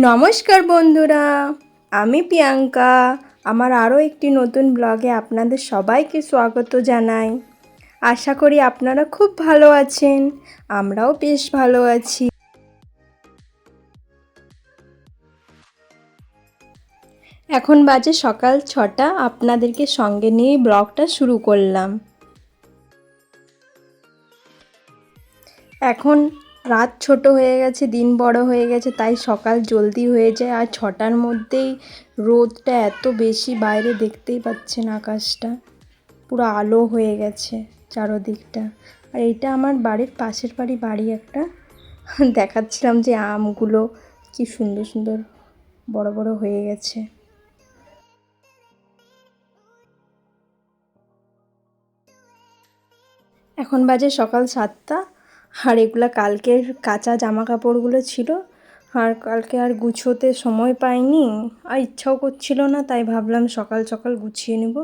নমস্কার বন্ধুরা, আমি প্রিয়াঙ্কা। আমার আরও একটি নতুন ব্লগে আপনাদের সবাইকে স্বাগত জানাই। আশা করি আপনারা খুব ভালো আছেন, আমরাও বেশ ভালো আছি। এখন বাজে সকাল 6টা, আপনাদেরকে সঙ্গে নিয়ে ব্লগটা শুরু করলাম। এখন রাত ছোট হয়ে গেছে, দিন বড় হয়ে গেছে, তাই সকাল জলদি হয়ে যায়। আর 6টার মধ্যেই রোদটা এত বেশি, বাইরে দেখতেই পাচ্ছেন আকাশটা পুরো আলো হয়ে গেছে চারদিকটা। আর এইটা আমার বাড়ির পাশের বাড়ি একটা দেখাচ্ছিলাম যে আমগুলো কি সুন্দর সুন্দর বড় বড় হয়ে গেছে। এখন বাজে সকাল 7টা। আর এগুলা কালকের কাঁচা জামা কাপড়গুলো ছিল, আর কালকে আর গুছোতে সময় পাইনি, আর ইচ্ছাও করছিল না, তাই ভাবলাম সকাল সকাল গুছিয়ে নেব।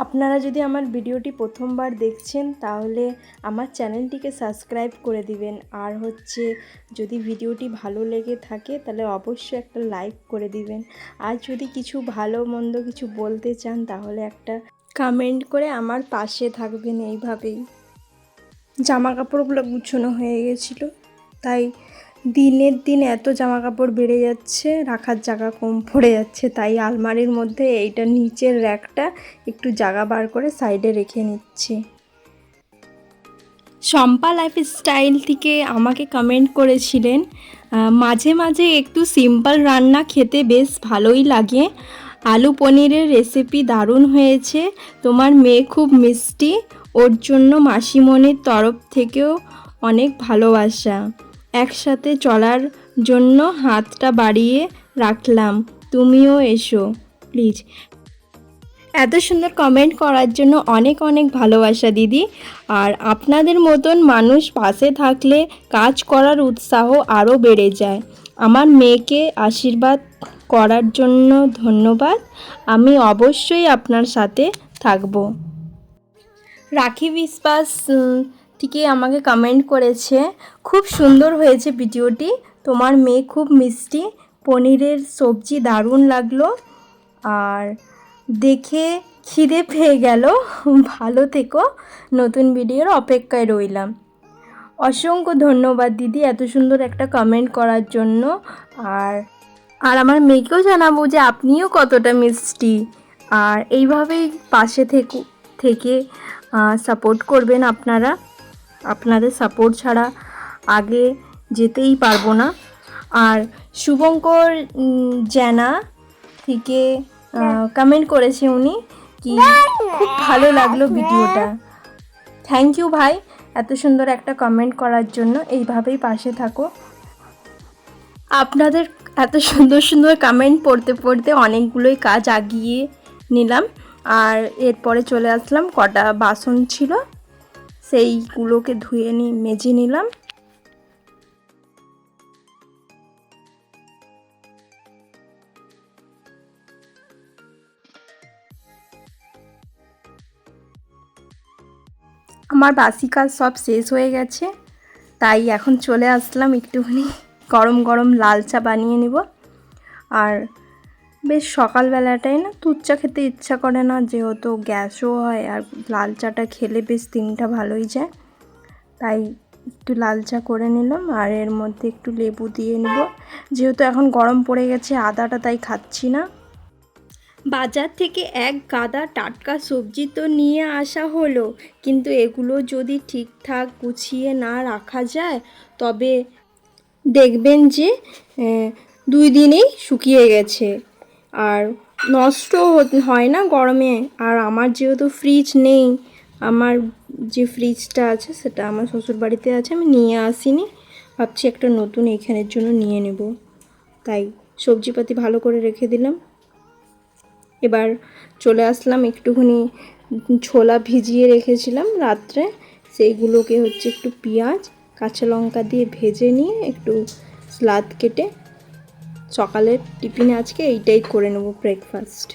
আপনারা যদি আমার ভিডিওটি প্রথমবার দেখছেন তাহলে আমার চ্যানেলটিকে সাবস্ক্রাইব করে দিবেন। আর যদি ভিডিওটি ভালো লেগে থাকে তাহলে অবশ্যই একটা লাইক করে দিবেন। আর যদি কিছু ভালো মন্দ কিছু বলতে চান তাহলে একটা কমেন্ট করে আমার পাশে থাকবেন। এইভাবেই জামা কাপড়গুলো গুছানো হয়ে গেছিলো, তাই দিনের দিন এত জামা কাপড় বেড়ে যাচ্ছে, রাখার জায়গা কম পড়ে যাচ্ছে, তাই আলমারির মধ্যে এইটা নিচের র্যাকটা একটু জায়গা বার করে সাইডে রেখে নিচ্ছি। শম্পা লাইফস্টাইল থেকে আমাকে কমেন্ট করেছিলেন, মাঝে মাঝে একটু সিম্পল রান্না খেতে বেশ ভালোই লাগে। আলু পনিরের রেসিপি দারুণ হয়েছে, তোমার মেয়ে খুব মিষ্টি, ওর জন্য মাসিমণির তরফ থেকেও অনেক ভালোবাসা। একসাথে চলার জন্য হাতটা বাড়িয়ে রাখলাম, তুমিও এসো প্লিজ। এত সুন্দর কমেন্ট করার জন্য অনেক অনেক ভালোবাসা দিদি। আর আপনাদের মতন মানুষ পাশে থাকলে কাজ করার উৎসাহ আরও বেড়ে যায়। আমার মেয়েকে আশীর্বাদ করার জন্য ধন্যবাদ, আমি অবশ্যই আপনার সাথে থাকব। রাখি বিশ্বাস থেকে আমাকে কমেন্ট করেছে, খুব সুন্দর হয়েছে ভিডিওটি, তোমার মেয়ে খুব মিষ্টি, পনিরের সবজি দারুণ লাগলো, আর দেখে খিদে পেয়ে গেল, ভালো থেকো, নতুন ভিডিওর অপেক্ষায় রইলাম। অসংখ্য ধন্যবাদ দিদি এত সুন্দর একটা কমেন্ট করার জন্য। আর আর আমার মেয়েকেও জানাবো যে আপনিও কতটা মিষ্টি। আর এইভাবেই পাশে থেকে সাপোর্ট করবেন আপনারা, আপনাদের সাপোর্ট ছাড়া আগে যেতেই পারবো না। আর শুভঙ্কর জানা থেকে কমেন্ট করেছে উনি, কি খুব ভালো লাগলো ভিডিওটা। থ্যাংক ইউ ভাই এত সুন্দর একটা কমেন্ট করার জন্য, এইভাবেই পাশে থাকো। আপনাদের এত সুন্দর সুন্দর কমেন্ট পড়তে পড়তে অনেকগুলোই কাজ আগিয়ে নিলাম। আর এরপরে চলে আসলাম, কটা বাসন ছিল সেইগুলোকে ধুয়ে মেজে নিলাম। আমার বাসি কাজ সব শেষ হয়ে গেছে, তাই এখন চলে আসলাম একটুখানি গরম গরম লাল চা বানিয়ে নেব। আর বেশ সকালবেলাটাই না দুধ চা খেতে ইচ্ছা করে না, যেহেতু গ্যাসও হয়, আর লাল চাটা খেলে বেশ দিনটা ভালোই যায়, তাই একটু লাল চা করে নিলাম। আর এর মধ্যে একটু লেবু দিয়ে নেব, যেহেতু এখন গরম পড়ে গেছে আদাটা, তাই খাচ্ছি না। বাজার থেকে এক গাদা টাটকা সবজি তো নিয়ে আসা হলো, কিন্তু এগুলো যদি ঠিকঠাক গুছিয়ে না রাখা যায় তবে দেখবেন যে 2 দিনেই শুকিয়ে গেছে, আর নষ্ট হয় না গরমে। আর আমার যেহেতু ফ্রিজ নেই, আমার যে ফ্রিজটা আছে সেটা আমার শ্বশুরবাড়িতে আছে, আমি নিয়ে আসিনি, ভাবছি একটা নতুন এইখানের জন্য নিয়ে নেব, তাই সবজিপাতি ভালো করে রেখে দিলাম। এবার চলে আসলাম, একটুখানি ছোলা ভিজিয়ে রেখেছিলাম রাত্রে, সেইগুলোকে একটু পেঁয়াজ কাঁচা লঙ্কা দিয়ে ভেজে নিয়ে একটু স্লাদ কেটে সকালের টিফিনে আজকে এইটাই করে নেব ব্রেকফাস্ট।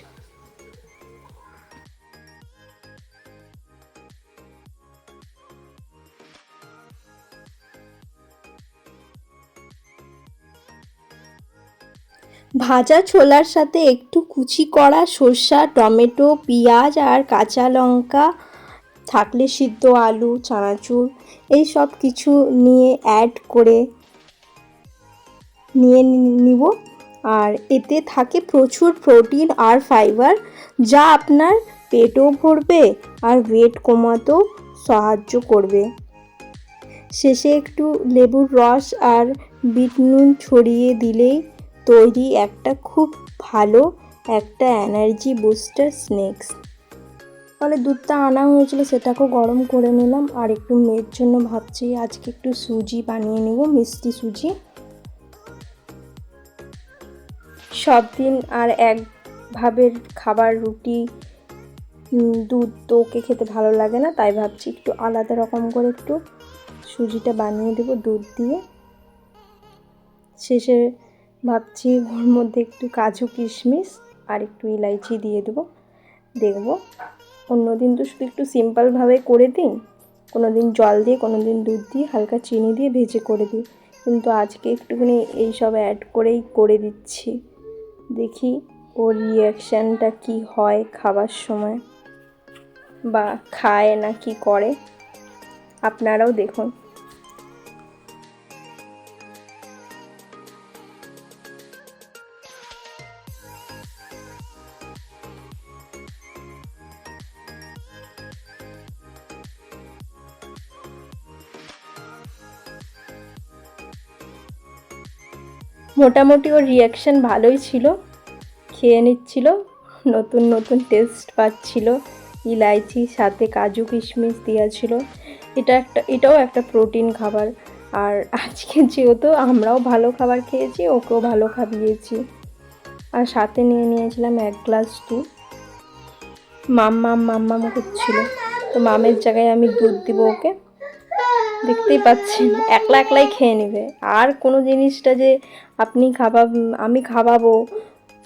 ভাজা ছোলার সাথে একটু কুচি করা শসা, টমেটো, পেঁয়াজ আর কাঁচা লঙ্কা থাকলে সিদ্ধ আলু, চানাচুর এই সব কিছু নিয়ে অ্যাড করে নিয়ে নিব। আর এতে থাকে প্রচুর প্রোটিন আর ফাইবার, যা আপনার পেটও ভরবে আর ওয়েট কমাতেও সাহায্য করবে। শেষে একটু লেবুর রস আর বিট নুন ছড়িয়ে দিলেই তৈরি একটা খুব ভালো একটা এনার্জি বুস্টার স্ন্যাক্স। ফলে দুধটা আনা হয়েছিল, সেটাকেও গরম করে নিলাম। আর একটু মেয়ের জন্য ভাবছি আজকে একটু সুজি বানিয়ে নেব, মিষ্টি সুজি। সব দিন আর একভাবে খাবার রুটি দুধ তো ওকে খেতে ভালো লাগে না, তাই ভাবছি একটু আলাদা রকম করে একটু সুজিটা বানিয়ে দেবো দুধ দিয়ে। শেষে ভাবছি ওর মধ্যে একটু কাজু কিশমিশ আর একটু ইলাইচি দিয়ে দেবো। দেখব, অন্যদিন তো শুধু একটু সিম্পলভাবে করে দিই, কোনো দিন জল দিয়ে, কোনো দিন দুধ দিয়ে হালকা চিনি দিয়ে ভেজে করে দিই, কিন্তু আজকে একটুখানি এইসব অ্যাড করেই করে দিচ্ছি। দেখি ওর রিয়াকশানটা কি হয় খাবার সময়, বা খায় না কি করে, আপনারাও দেখুন। মোটামুটি ওর রিয়াকশান ভালোই ছিল, খেয়ে নিচ্ছিল, নতুন নতুন টেস্ট পাচ্ছিল। ইলাইচি সাথে কাজু কিশমিশ দেওয়া ছিল। এটাও একটা প্রোটিন খাবার। আর আজকে যেহেতু আমরাও ভালো খাবার খেয়েছি, ওকেও ভালো খাইয়েছি। আর সাথে নিয়েছিলাম 1 গ্লাস দুধ। মাম্মাম করছিল, তো মামের জায়গায় আমি দুধ দিব ওকে। দেখতেই পাচ্ছেন একলাই খেয়ে নেবে। আর কোনো জিনিসটা যে আমি খাওয়াবো,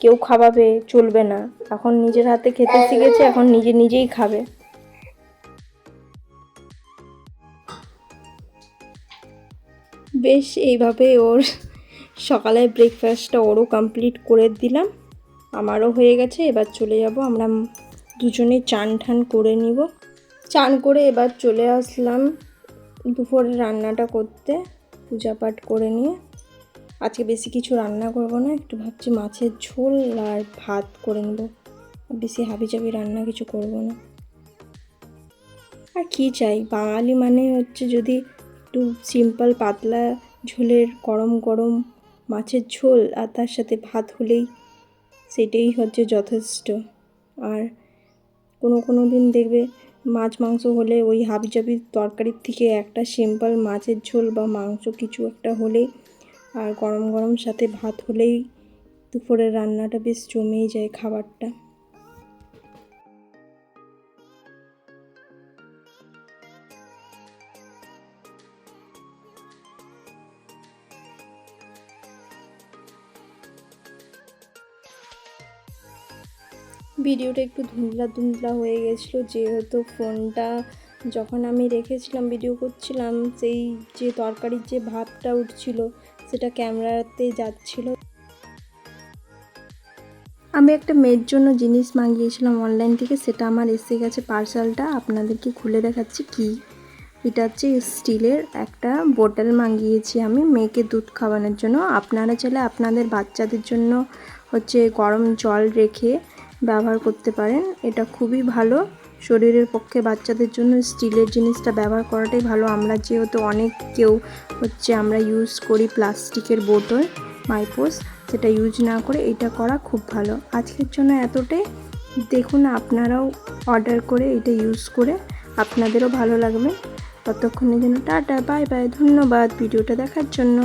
কেউ খাওয়াবে চলবে না। এখন নিজের হাতে খেতে শিখেছে, এখন নিজেই খাবে। বেশ, এইভাবে ওর সকালের ব্রেকফাস্টটা ওরও কমপ্লিট করে দিলাম, আমারও হয়ে গেছে। এবার চলে যাব, আমরা দুজনেই চান ঠান করে নিব। চান করে এবার চলে আসলাম দুপুরে রান্নাটা করতে, পূজা পাঠ করে নিয়ে। আজকে বেশি কিছু রান্না করব না, একটু ভাবছি মাছের ঝোল আর ভাত করে নেব, বেশি হাবিজাবি রান্না কিছু করব না। আর কি চাই, বাঙালি মানে হচ্ছে যদি একটু সিম্পল পাতলা ঝোলের গরম গরম মাছের ঝোল আর তার সাথে ভাত হলেই সেটাই হচ্ছে যথেষ্ট। আর কোনো দিন দেখবে মাছ মাংস হলে ওই হাবিজাবির তরকারির থেকে একটা সিম্পল মাছের ঝোল বা মাংস কিছু একটা হলেই, আর গরম গরম সাথে ভাত হলেই দুপুরের রান্নাটা বেশ জমেই যায় খাবারটা। ভিডিওটা একটু ধুন্দলা হয়ে গেছিলো, যেহেতু ফোনটা যখন আমি রেখেছিলাম ভিডিও করছিলাম, সেই যে তরকারির যে ভাবটা উঠছিল সেটা ক্যামেরাতে যাচ্ছিল। আমি একটা মেয়ের জন্য জিনিস মাগিয়েছিলাম অনলাইন থেকে, সেটা আমার এসে গেছে পার্সেলটা, আপনাদেরকে খুলে দেখাচ্ছি কি। এটা হচ্ছে স্টিলের একটা বোতল মাগিয়েছি আমি মেয়েকে দুধ খাওয়ানোর জন্য। আপনারা চাইলে আপনাদের বাচ্চাদের জন্য হচ্ছে গরম জল রেখে ব্যবহার করতে পারেন। এটা খুবই ভালো শরীরের পক্ষে, বাচ্চাদের জন্য স্টিলের জিনিসটা ব্যবহার করাটাই ভালো। আমরা যেহেতু অনেক কেউ হচ্ছে আমরা ইউজ করি প্লাস্টিকের বোতল মাইপোস, সেটা ইউজ না করে এটা করা খুব ভালো। আজকের জন্য এতটাই। দেখুন আপনারাও অর্ডার করে এটা ইউজ করে আপনাদেরও ভালো লাগবে। ততক্ষণের জন্য টাটা, বাই বাই, ধন্যবাদ ভিডিওটা দেখার জন্য।